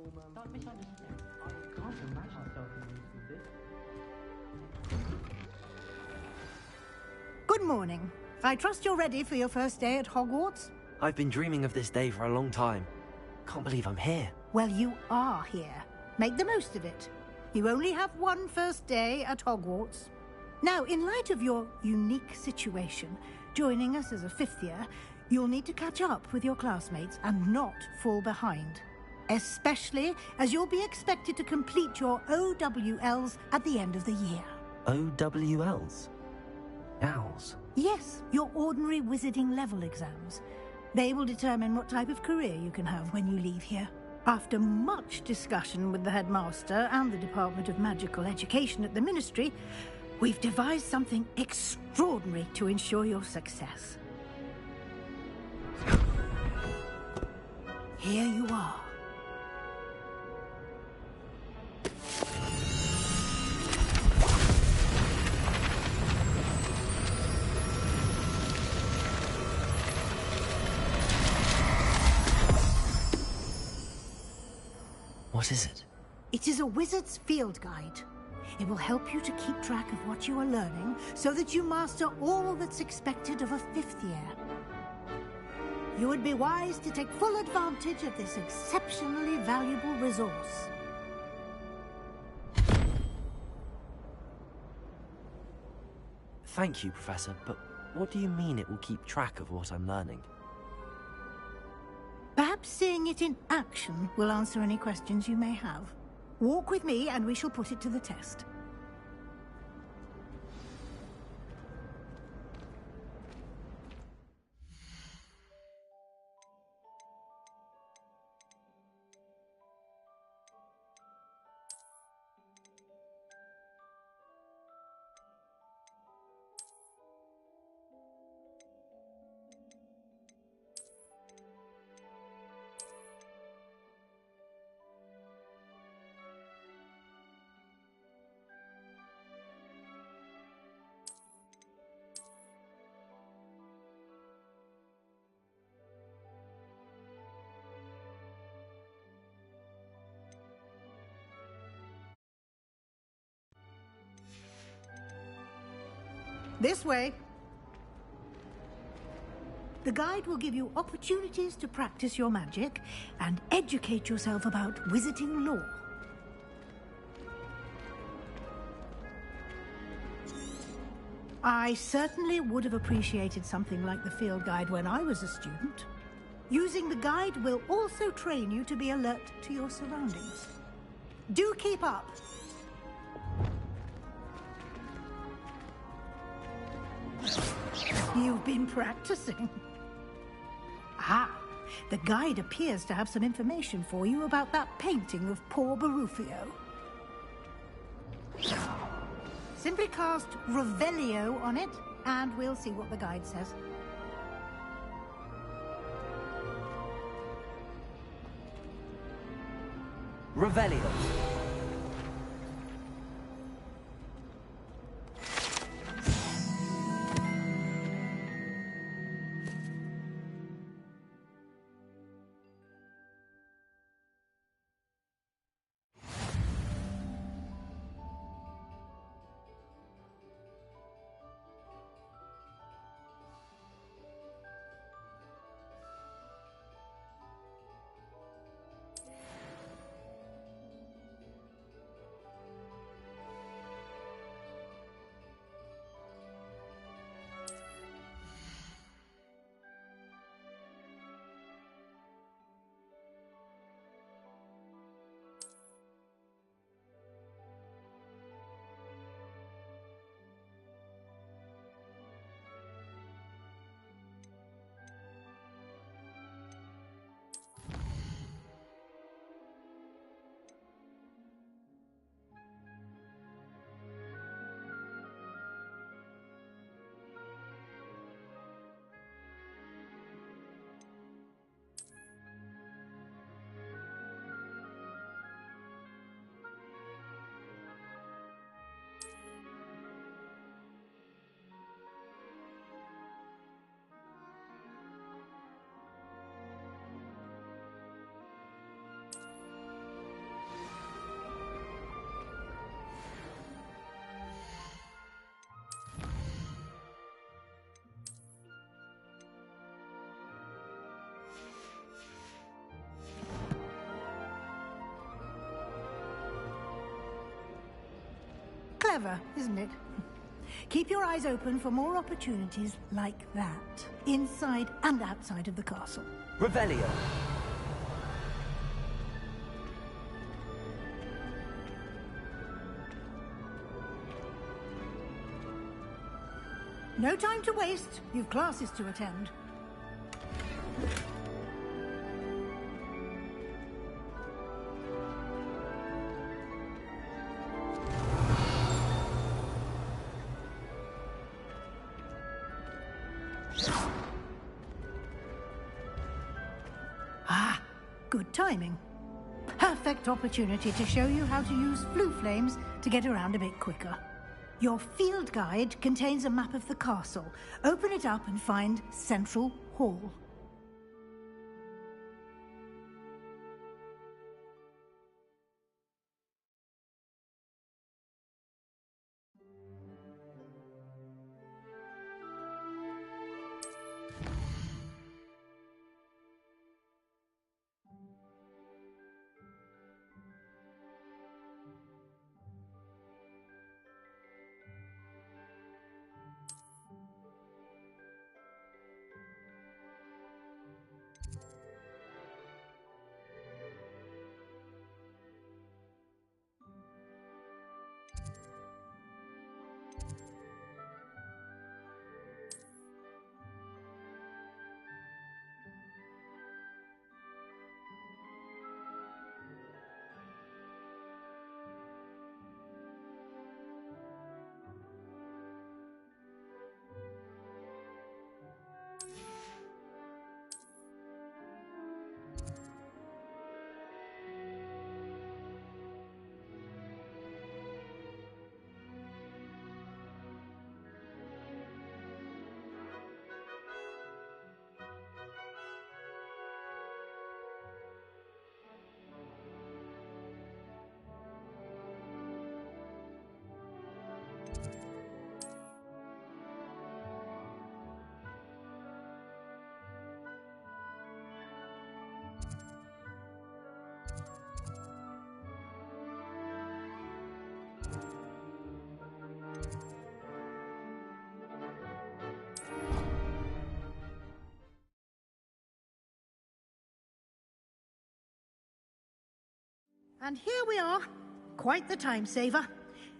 Don't misunderstand. I can't imagine myself in this. Good morning. I trust you're ready for your first day at Hogwarts? I've been dreaming of this day for a long time. Can't believe I'm here. Well, you are here. Make the most of it. You only have one first day at Hogwarts. Now, in light of your unique situation, joining us as a fifth year, you'll need to catch up with your classmates and not fall behind. Especially as you'll be expected to complete your OWLs at the end of the year. OWLs? Owls? Yes, your ordinary wizarding level exams. They will determine what type of career you can have when you leave here. After much discussion with the headmaster and the Department of Magical Education at the Ministry, we've devised something extraordinary to ensure your success. Here you are. What is it? It is a wizard's field guide. It will help you to keep track of what you are learning so that you master all that's expected of a fifth year. You would be wise to take full advantage of this exceptionally valuable resource. Thank you, Professor, but what do you mean it will keep track of what I'm learning? Perhaps seeing it in action will answer any questions you may have. Walk with me and we shall put it to the test. This way. The guide will give you opportunities to practice your magic and educate yourself about wizarding lore. I certainly would have appreciated something like the field guide when I was a student. Using the guide will also train you to be alert to your surroundings. Do keep up! You've been practicing. Ah, the guide appears to have some information for you about that painting of poor Barufio. Simply cast Revelio on it, and we'll see what the guide says. Revelio. Clever, isn't it? Keep your eyes open for more opportunities like that, inside and outside of the castle. Revelio. No time to waste. You've classes to attend. Ah, good timing. Perfect opportunity to show you how to use flue flames to get around a bit quicker. Your field guide contains a map of the castle. Open it up and find Central Hall. And here we are. Quite the time saver.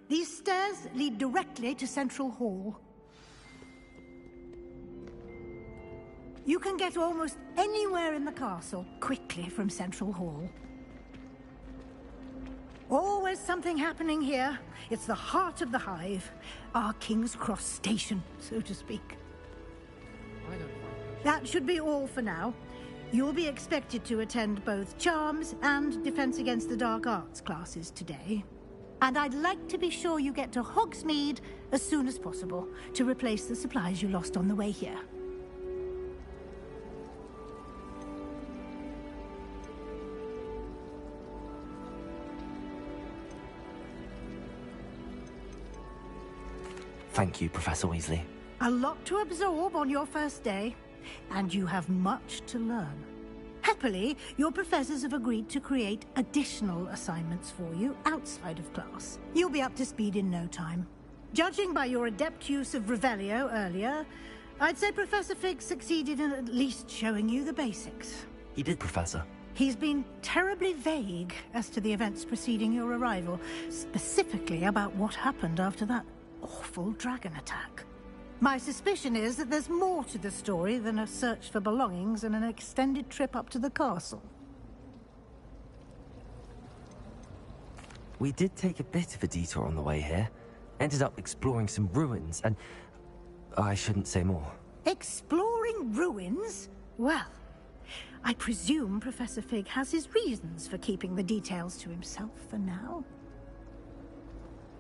These stairs lead directly to Central Hall. You can get almost anywhere in the castle quickly from Central Hall. Always something happening here. It's the heart of the Hive. Our King's Cross station, so to speak. That should be all for now. You'll be expected to attend both Charms and Defense Against the Dark Arts classes today. And I'd like to be sure you get to Hogsmeade as soon as possible to replace the supplies you lost on the way here. Thank you, Professor Weasley. A lot to absorb on your first day, and you have much to learn. Happily, your professors have agreed to create additional assignments for you outside of class. You'll be up to speed in no time. Judging by your adept use of Revelio earlier, I'd say Professor Fig succeeded in at least showing you the basics. He did, Professor. He's been terribly vague as to the events preceding your arrival, specifically about what happened after that awful dragon attack. My suspicion is that there's more to the story than a search for belongings and an extended trip up to the castle. We did take a bit of a detour on the way here. Ended up exploring some ruins, and I shouldn't say more. Exploring ruins? Well, I presume Professor Fig has his reasons for keeping the details to himself for now.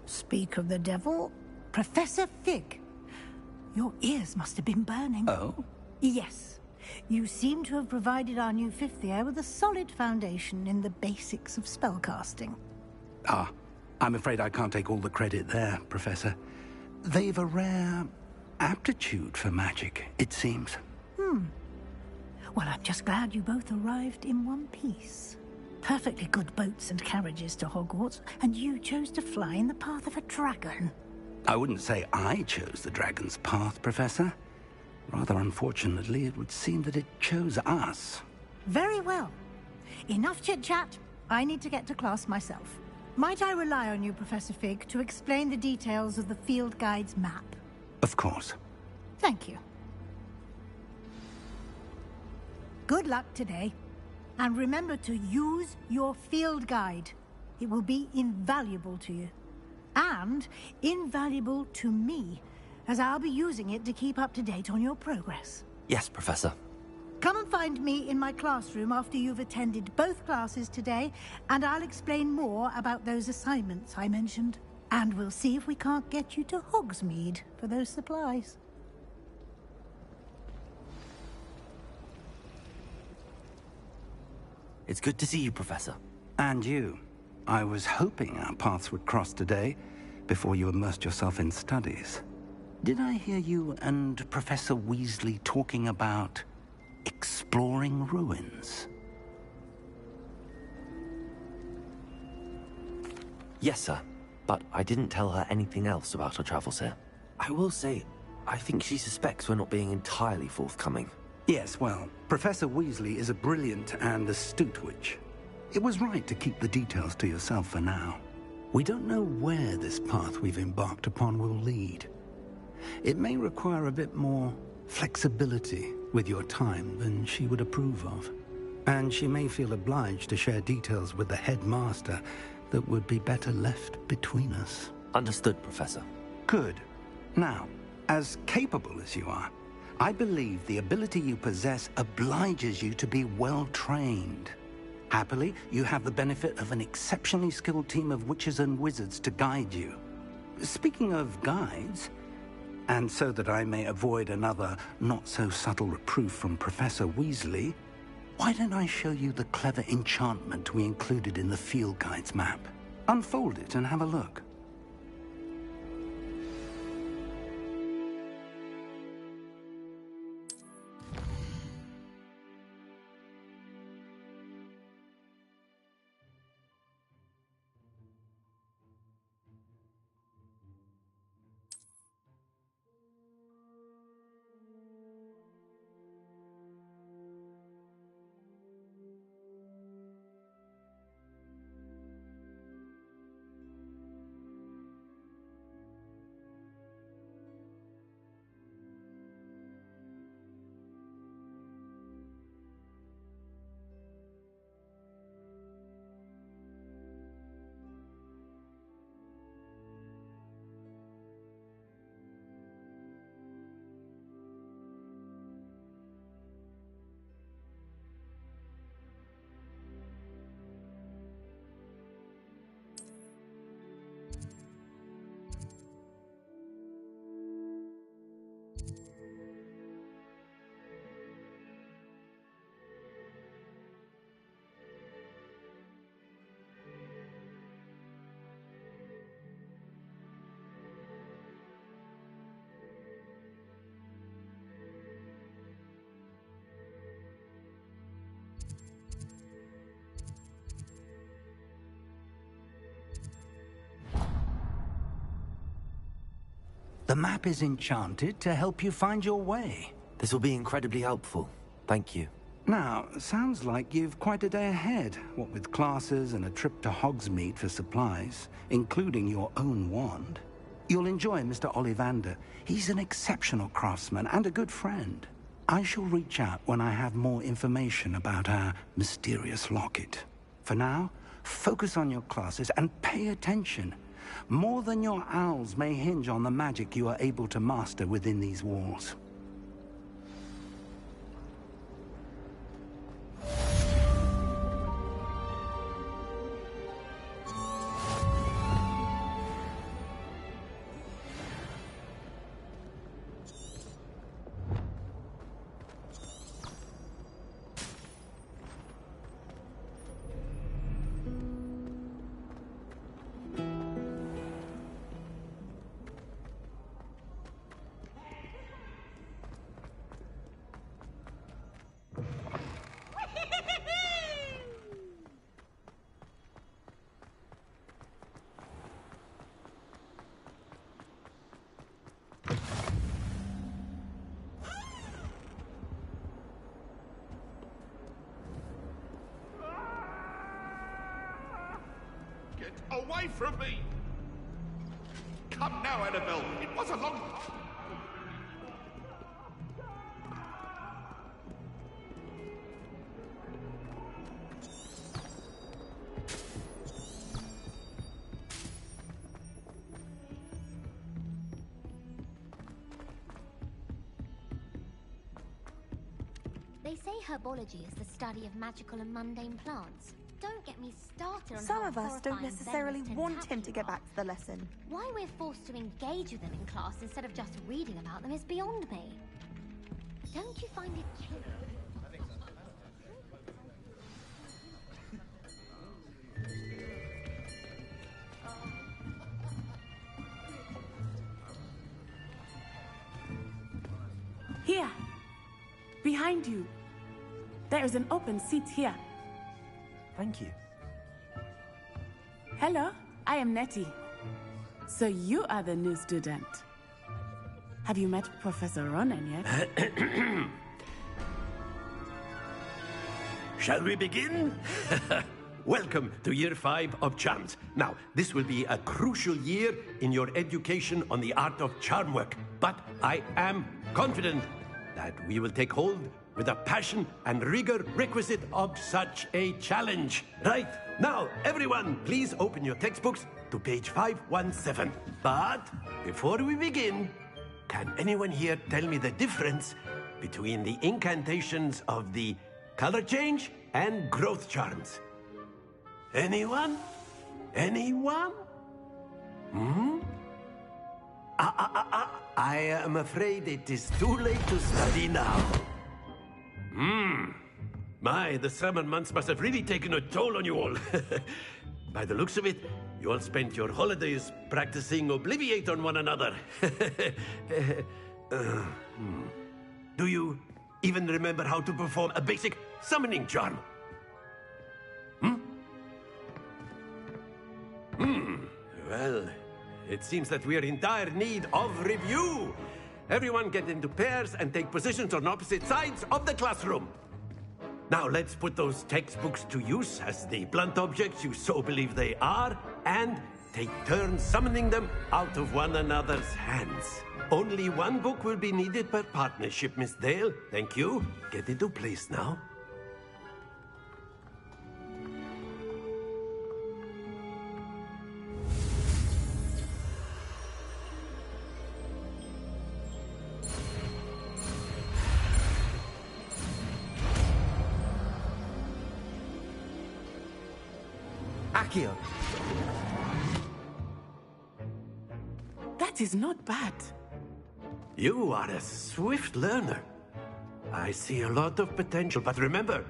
Speak of the devil, Professor Fig. Your ears must have been burning. Oh? Yes. You seem to have provided our new fifth year with a solid foundation in the basics of spellcasting. Ah, I'm afraid I can't take all the credit there, Professor. They've a rare aptitude for magic, it seems. Well, I'm just glad you both arrived in one piece. perfectly good boats and carriages to Hogwarts, and you chose to fly in the path of a dragon. I wouldn't say I chose the dragon's path, Professor. Rather unfortunately, it would seem that it chose us. Very well. Enough chit-chat. I need to get to class myself. Might I rely on you, Professor Fig, to explain the details of the field guide's map? Of course. Thank you. Good luck today. And remember to use your field guide. It will be invaluable to you. And invaluable to me, as I'll be using it to keep up to date on your progress. Yes, Professor. Come and find me in my classroom after you've attended both classes today, and I'll explain more about those assignments I mentioned. And we'll see if we can't get you to Hogsmeade for those supplies. It's good to see you, Professor. And you. I was hoping our paths would cross today, before you immersed yourself in studies. Did I hear you and Professor Weasley talking about exploring ruins? Yes, sir. But I didn't tell her anything else about our travels here. I will say, I think she suspects we're not being entirely forthcoming. Yes, well, Professor Weasley is a brilliant and astute witch. It was right to keep the details to yourself for now. We don't know where this path we've embarked upon will lead. It may require a bit more flexibility with your time than she would approve of. And she may feel obliged to share details with the headmaster that would be better left between us. Understood, Professor. Good. Now, as capable as you are, I believe the ability you possess obliges you to be well-trained. Happily, you have the benefit of an exceptionally skilled team of witches and wizards to guide you. Speaking of guides, and so that I may avoid another not-so-subtle reproof from Professor Weasley, why don't I show you the clever enchantment we included in the field guide's map? Unfold it and have a look. The map is enchanted to help you find your way. This will be incredibly helpful. Thank you. Now, sounds like you've quite a day ahead, what with classes and a trip to Hogsmeade for supplies, including your own wand. You'll enjoy Mr. Ollivander. He's an exceptional craftsman and a good friend. I shall reach out when I have more information about our mysterious locket. For now, focus on your classes and pay attention. More than your owls may hinge on the magic you are able to master within these walls. Get away from me! Come now, Annabelle. It was a long time. They say herbology is the study of magical and mundane plants. Don't get me started on Some how of us don't horrifying necessarily venomous want him to tentacula get are. back to the lesson. Why we're forced to engage with them in class instead of just reading about them is beyond me. Don't you find it chilling? Here! Behind you! There is an open seat here. Thank you. Hello, I am Nettie. So you are the new student. Have you met Professor Ronan yet? Shall we begin? Welcome to Year 5 of Charms. Now, this will be a crucial year in your education on the art of charm work. But I am confident that we will take hold with the passion and rigor requisite of such a challenge. Right, now, everyone, please open your textbooks to page 517. But before we begin, can anyone here tell me the difference between the incantations of the color change and growth charms? Anyone? Anyone? I am afraid it is too late to study now. My, the summer months must have really taken a toll on you all. By the looks of it, you all spent your holidays practicing Obliviate on one another. Do you even remember how to perform a basic summoning charm? Well, it seems that we are in dire need of review. Everyone get into pairs and take positions on opposite sides of the classroom. Now let's put those textbooks to use as the blunt objects you so believe they are, and take turns summoning them out of one another's hands. Only one book will be needed per partnership, Miss Dale. Thank you. Get into place now. Accio! That is not bad. You are a swift learner. I see a lot of potential, but remember,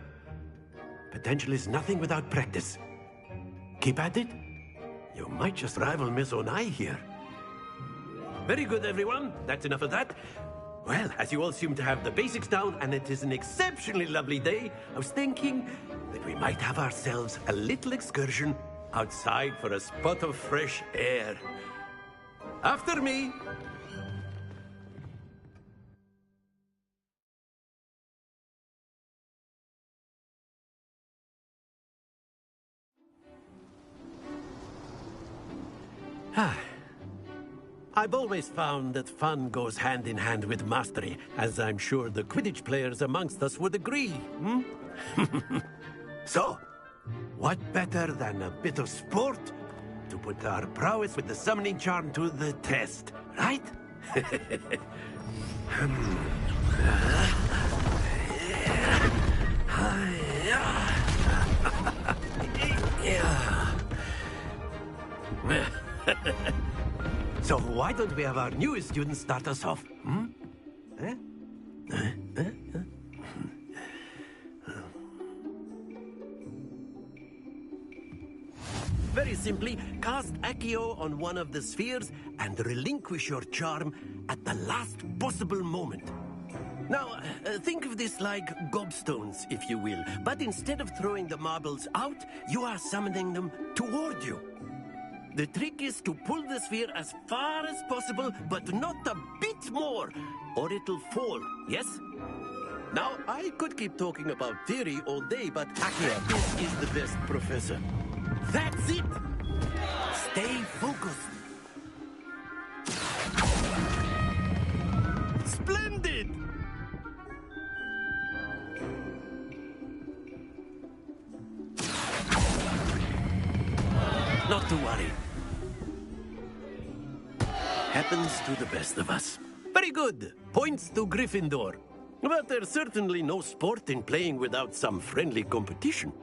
potential is nothing without practice. Keep at it. You might just rival Miss Onai here. Very good, everyone. That's enough of that. Well, as you all seem to have the basics down, and it is an exceptionally lovely day, I was thinking that we might have ourselves a little excursion outside for a spot of fresh air. After me. I've always found that fun goes hand in hand with mastery, as I'm sure the Quidditch players amongst us would agree. So, what better than a bit of sport to put our prowess with the summoning charm to the test, right? So why don't we have our newest student start us off? Very simply, cast Accio on one of the spheres and relinquish your charm at the last possible moment. Now, think of this like gobstones, if you will. But instead of throwing the marbles out, you are summoning them toward you. The trick is to pull the sphere as far as possible, but not a bit more, or it'll fall, yes? Now, I could keep talking about theory all day, but Accio is the best professor. That's it! Stay focused. Splendid! Not to worry. Happens to the best of us. Very good. Points to Gryffindor. But there's certainly no sport in playing without some friendly competition.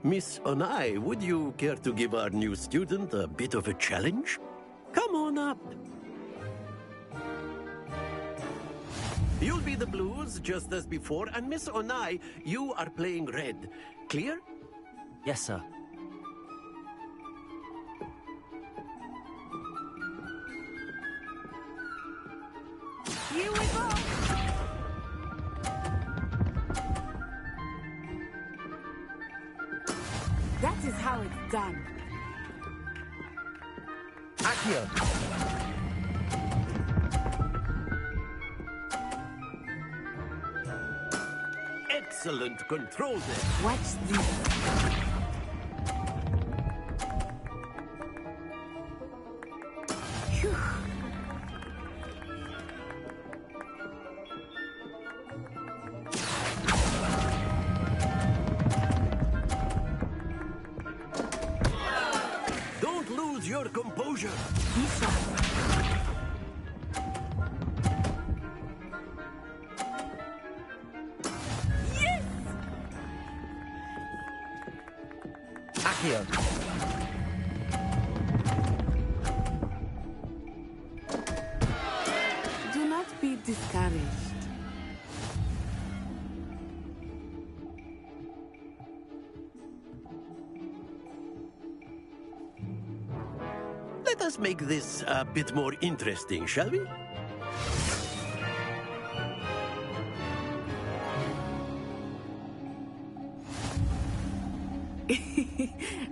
Miss Onai, would you care to give our new student a bit of a challenge? Come on up. You'll be the blues, just as before, and Miss Onai, you are playing red. Clear? Yes, sir. Here we go! That is how it's done. Accio! Excellent control there. Watch this. Phew. Don't lose your composure. Be sharp. Yes! Accio! Do not be discouraged. Let us make this a bit more interesting, shall we?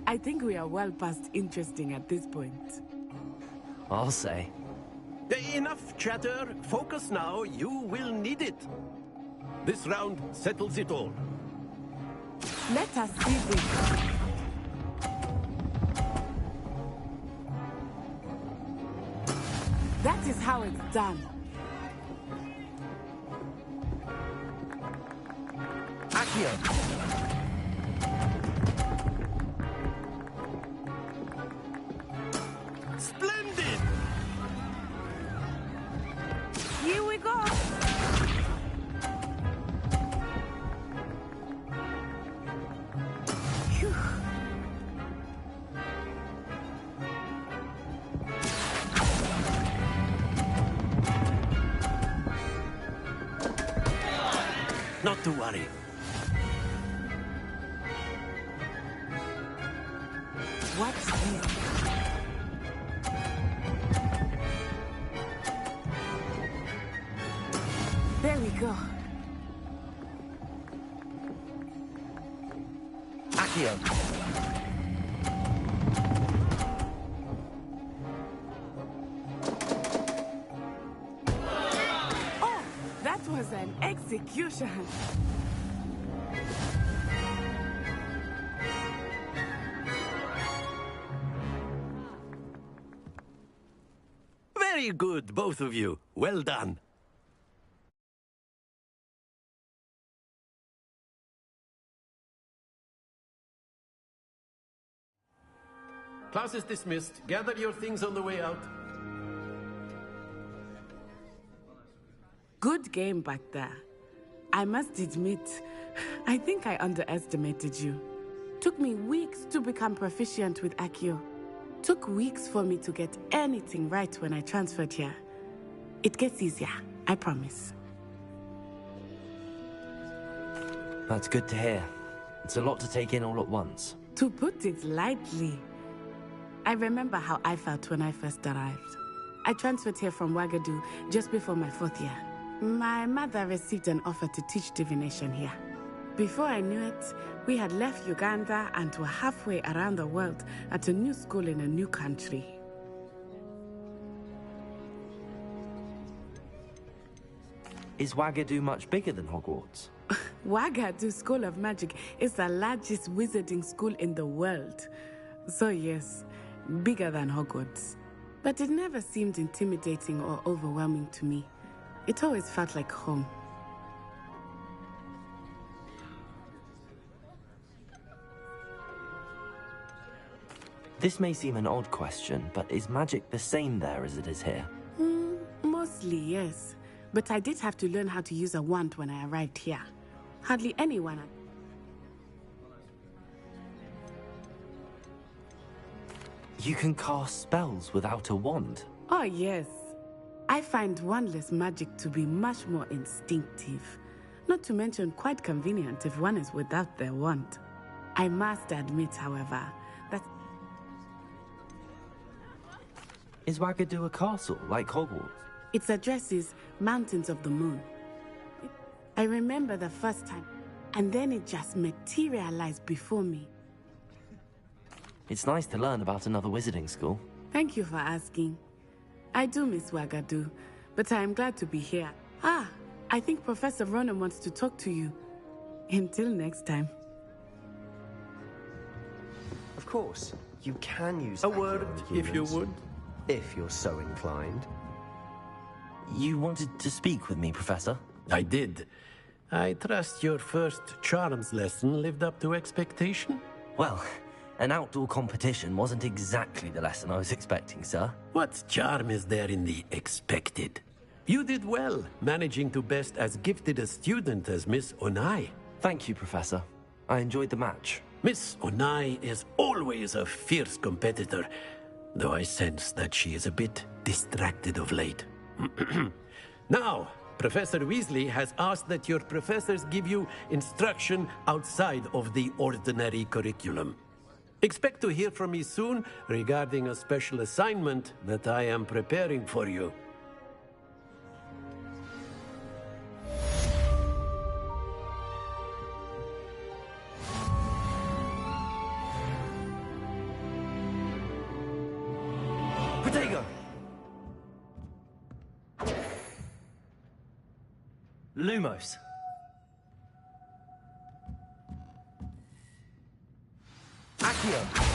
I think we are well past interesting at this point. I'll say. Enough chatter. Focus now. You will need it. This round settles it all. Let us see this. That is how it's done. Accio! Splendid! Here we go. Phew. Not to worry. Watch this. There we go. Accio! Oh, that was an execution. Very good, both of you. Well done. Class is dismissed. Gather your things on the way out. Good game back there. I must admit, I think I underestimated you. Took me weeks to become proficient with Accio. Took weeks for me to get anything right when I transferred here. It gets easier, I promise. That's good to hear. It's a lot to take in all at once. To put it lightly, I remember how I felt when I first arrived. I transferred here from Wagadu just before my 4th year. My mother received an offer to teach divination here. Before I knew it, we had left Uganda and were halfway around the world at a new school in a new country. Is Wagadu much bigger than Hogwarts? Wagadu School of Magic is the largest wizarding school in the world. So yes, bigger than Hogwarts. But it never seemed intimidating or overwhelming to me. It always felt like home. This may seem an odd question, but is magic the same there as it is here? Mostly, yes. But I did have to learn how to use a wand when I arrived here. Hardly anyone. You can cast spells without a wand? Oh, yes. I find wandless magic to be much more instinctive. Not to mention quite convenient if one is without their wand. I must admit, however, that... Is Wagadu a castle, like Hogwarts? Its address is Mountains of the Moon. I remember the first time, and then it just materialized before me. It's nice to learn about another wizarding school. Thank you for asking. I do miss Wagadu, but I am glad to be here. I think Professor Ronan wants to talk to you. Until next time. Of course, you can use A word, if you humans, would. if you're so inclined. You wanted to speak with me, Professor? I did. I trust your first charms lesson lived up to expectation? Well, an outdoor competition wasn't exactly the lesson I was expecting, sir. What charm is there in the expected? You did well, managing to best as gifted a student as Miss Onai. Thank you, Professor. I enjoyed the match. Miss Onai is always a fierce competitor, though I sense that she is a bit distracted of late. Now, Professor Weasley has asked that your professors give you instruction outside of the ordinary curriculum. Expect to hear from me soon regarding a special assignment that I am preparing for you. Protego! Lumos. Accio.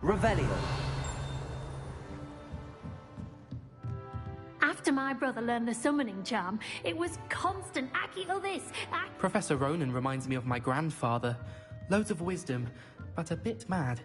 Revelio. After my brother learned the summoning charm, it was constant Accio this, Professor Ronan reminds me of my grandfather. Loads of wisdom, but a bit mad.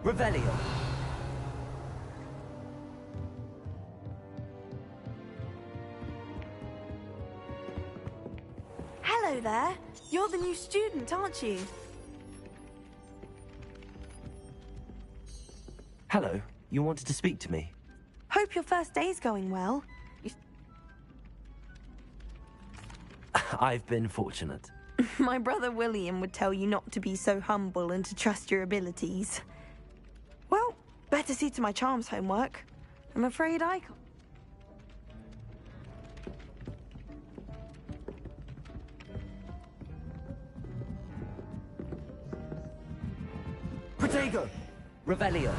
Revelio. Hello there. You're the new student, aren't you? Hello. You wanted to speak to me? Hope your first day's going well. I've been fortunate. My brother William would tell you not to be so humble and to trust your abilities. Well, better see to my charms homework. I'm afraid I can't. Protego! Revelio.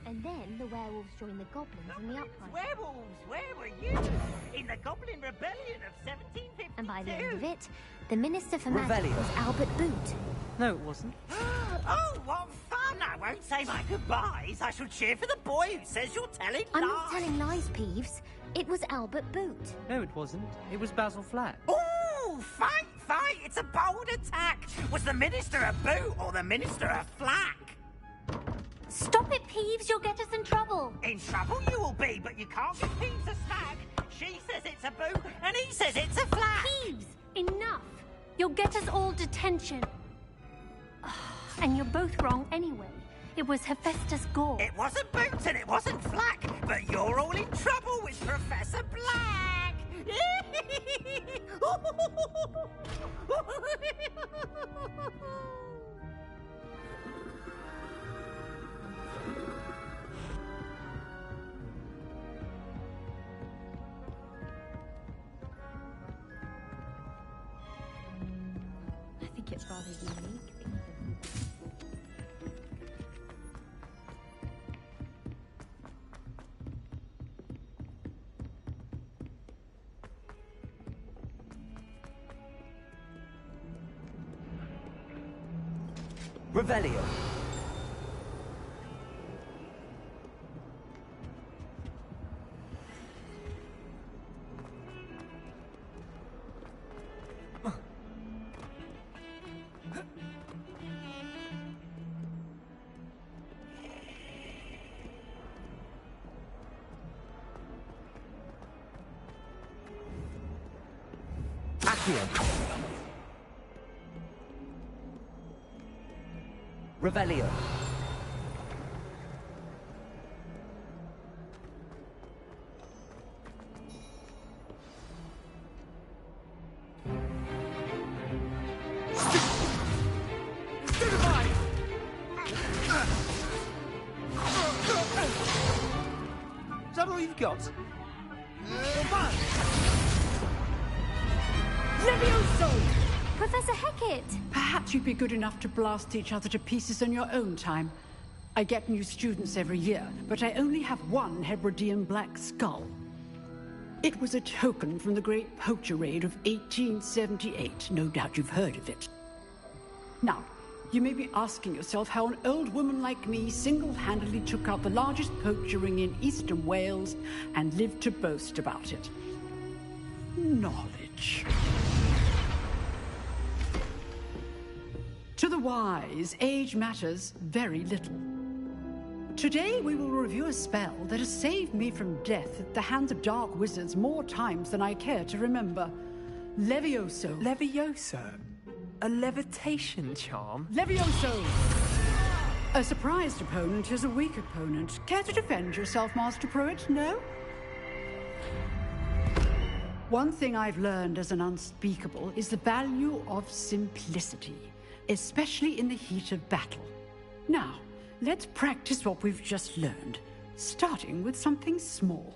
And then the werewolves joined the goblins in the uprising. Werewolves, where were you? In the Goblin Rebellion of 1752. And by the end of it, the Minister for Revelio. Magic was Albert Boot. No, it wasn't. Oh, what fun! I won't say my goodbyes. I shall cheer for the boy who says you're telling lies. I'm not telling lies, Peeves. It was Albert Boot. No, it wasn't. It was Basil Flack. Oh, fight, fight! It's a bold attack. Was the Minister a boot or the Minister a flack? Stop it, Peeves. You'll get us in trouble. In trouble you will be, but you can't give Peeves a smack. She says it's a boot, and he says it's a flack. Peeves, enough. You'll get us all detention. And you're both wrong anyway. It was Hephaestus Gore. It wasn't boot and it wasn't flack, but you're all in trouble with Professor Black. I think it's rather unique. Revelio. Accio. Revelio. Is that all you've got? Levioso! Professor Hecat! Perhaps you'd be good enough to blast each other to pieces in your own time. I get new students every year, but I only have one Hebridean black skull. It was a token from the Great Poacher Raid of 1878. No doubt you've heard of it. Now, you may be asking yourself how an old woman like me single-handedly took out the largest poacher ring in eastern Wales and lived to boast about it. Knowledge. To the wise, age matters very little. Today we will review a spell that has saved me from death at the hands of dark wizards more times than I care to remember. Levioso. Levioso? A levitation charm? Levioso! A surprised opponent is a weak opponent. Care to defend yourself, Master Pruitt? No? One thing I've learned as an unspeakable is the value of simplicity, especially in the heat of battle. Now, let's practice what we've just learned, starting with something small.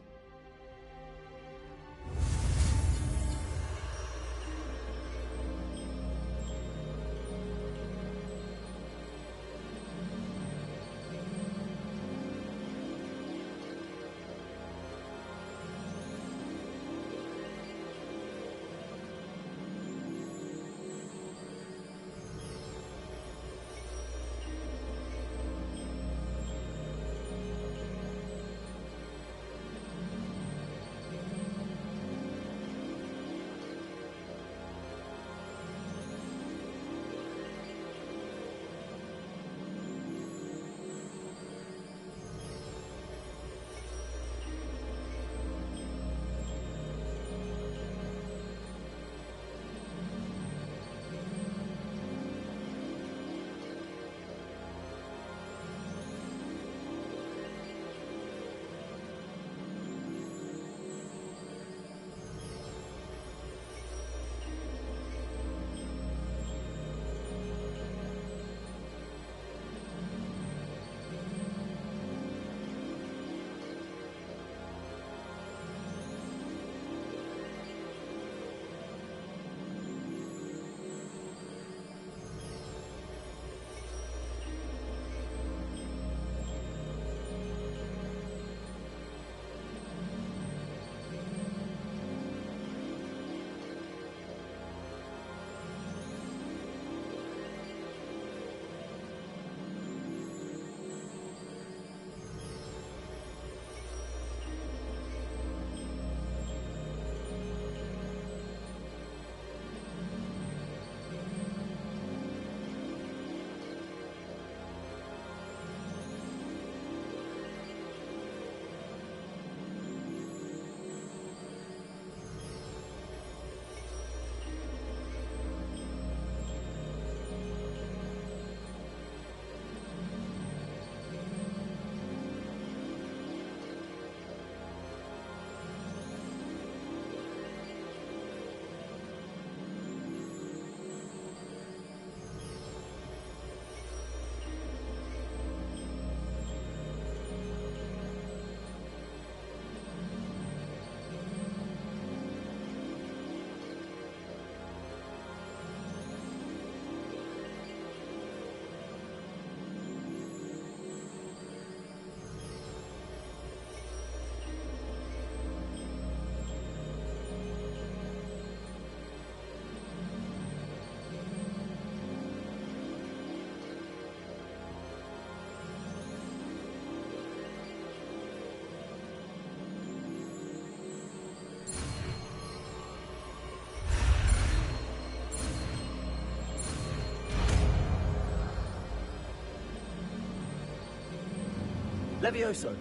Levioso.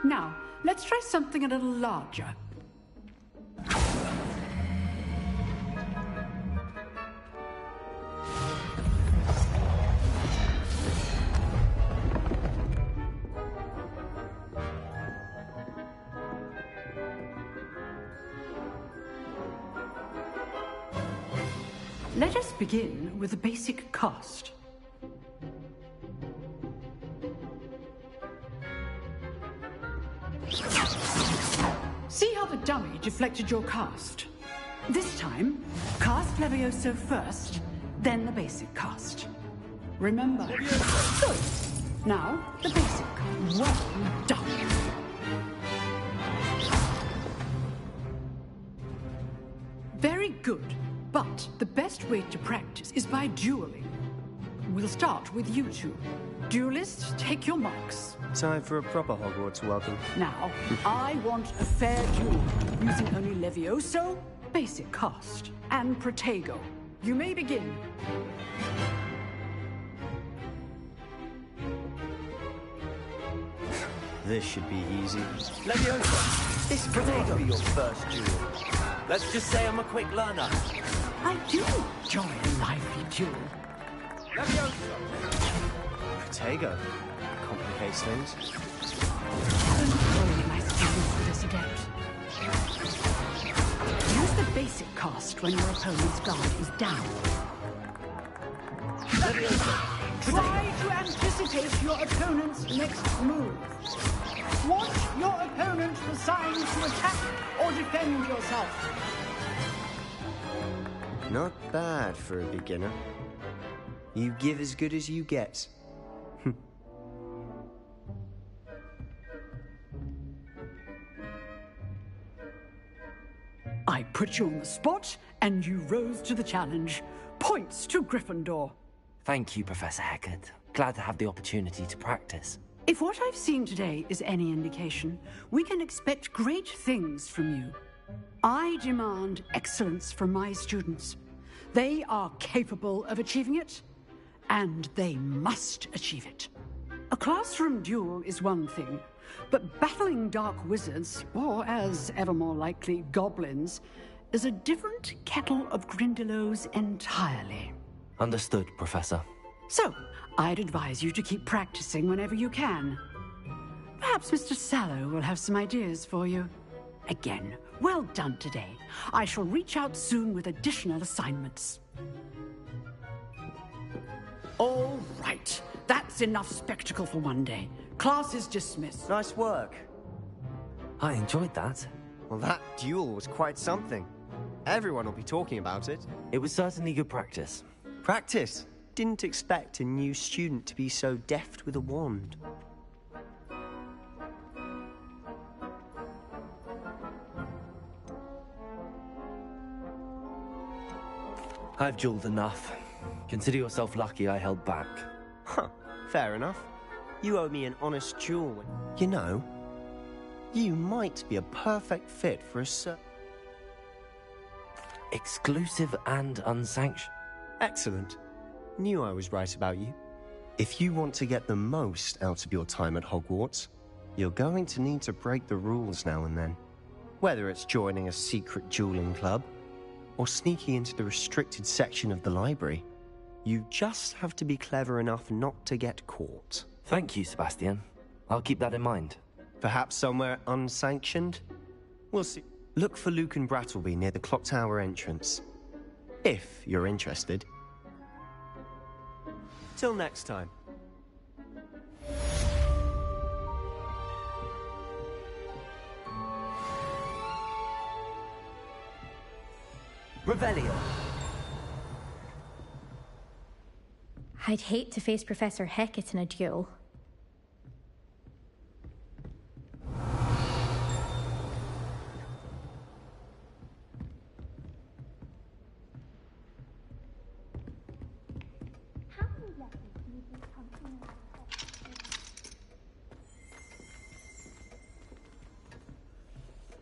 Now, let's try something a little larger. Let us begin with the basic cast. See how the dummy deflected your cast? This time, cast Levioso first, then the basic cast. Remember? Good. Now, the basic cast. Well done. Very good. But the best way to practice is by dueling. We'll start with you two. Duelists, take your marks. Time for a proper Hogwarts welcome. Now, I want a fair duel, using only Levioso, basic cast, and Protego. You may begin. This should be easy. Levioso, this could be your first duel. Let's just say I'm a quick learner. I do enjoy a lively duel. Levioso! Protego. Complicates things. Only my students for this adept. Use the basic cast when your opponent's guard is down. Try to anticipate your opponent's next move. Watch your opponent for signs to attack or defend yourself. Not bad for a beginner. You give as good as you get. I put you on the spot, and you rose to the challenge. Points to Gryffindor. Thank you, Professor Hecat. Glad to have the opportunity to practice. If what I've seen today is any indication, we can expect great things from you. I demand excellence from my students. They are capable of achieving it, and they must achieve it. A classroom duel is one thing, but battling dark wizards, or as ever more likely, goblins, is a different kettle of Grindylows entirely. Understood, Professor. So, I'd advise you to keep practicing whenever you can. Perhaps Mr. Sallow will have some ideas for you. Again, well done today. I shall reach out soon with additional assignments. All right. That's enough spectacle for one day. Class is dismissed. Nice work. I enjoyed that. Well, that duel was quite something. Everyone will be talking about it. It was certainly good practice. Practice? Didn't expect a new student to be so deft with a wand. I've dueled enough. Consider yourself lucky I held back. Huh, fair enough. You owe me an honest duel. You know, you might be a perfect fit for a Exclusive and unsanctioned. Excellent. Knew I was right about you. If you want to get the most out of your time at Hogwarts, you're going to need to break the rules now and then. Whether it's joining a secret dueling club, or sneaking into the restricted section of the library, you just have to be clever enough not to get caught. Thank you, Sebastian. I'll keep that in mind. Perhaps somewhere unsanctioned? We'll see. Look for Luke and Brattleby near the clock tower entrance. If you're interested. Till next time. Revelio. I'd hate to face Professor Hecat in a duel.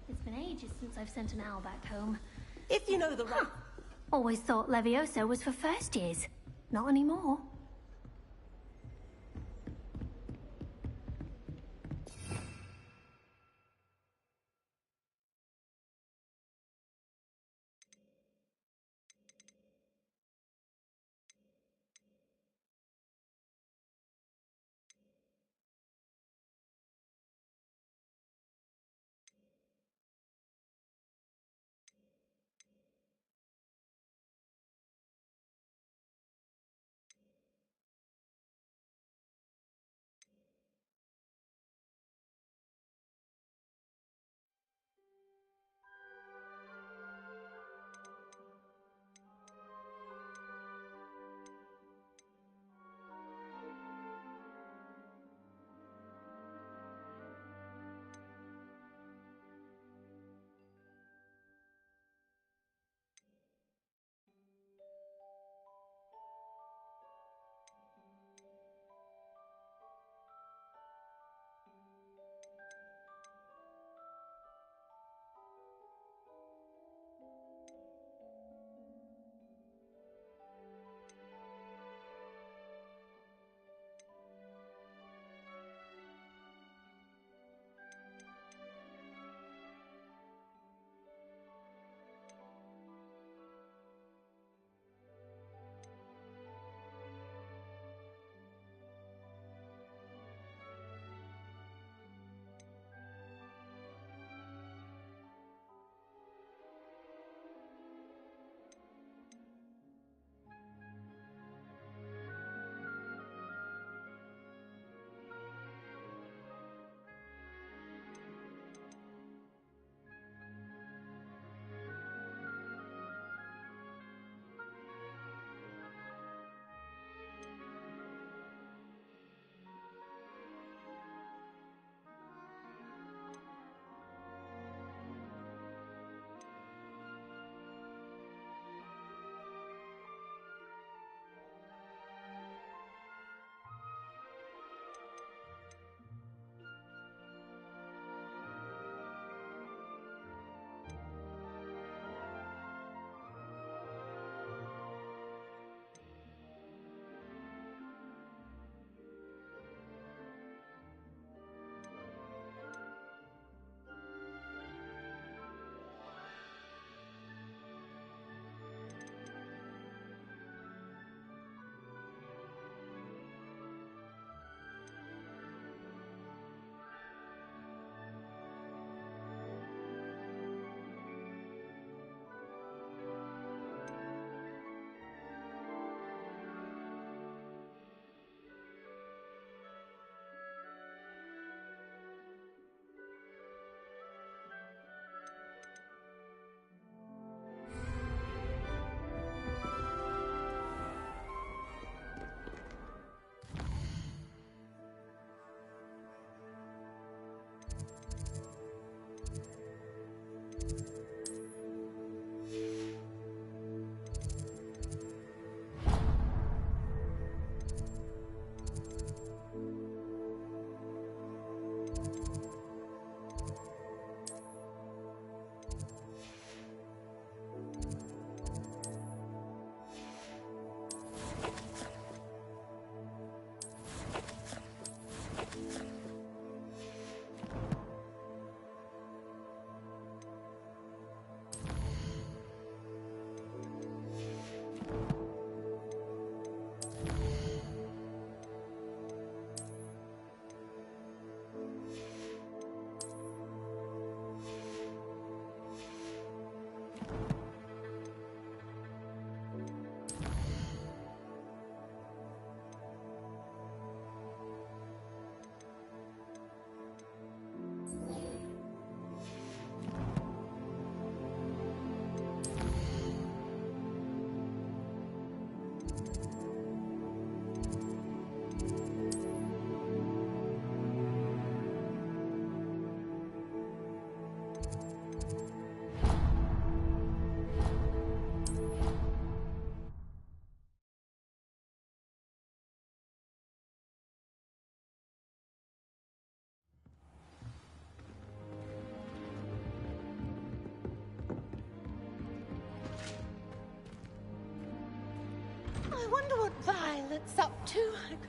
It's been ages since I've sent an owl back home. If you know the right... Always thought Leviosa was for first years. Not anymore.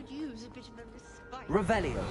use a bit of a respite. Revelio.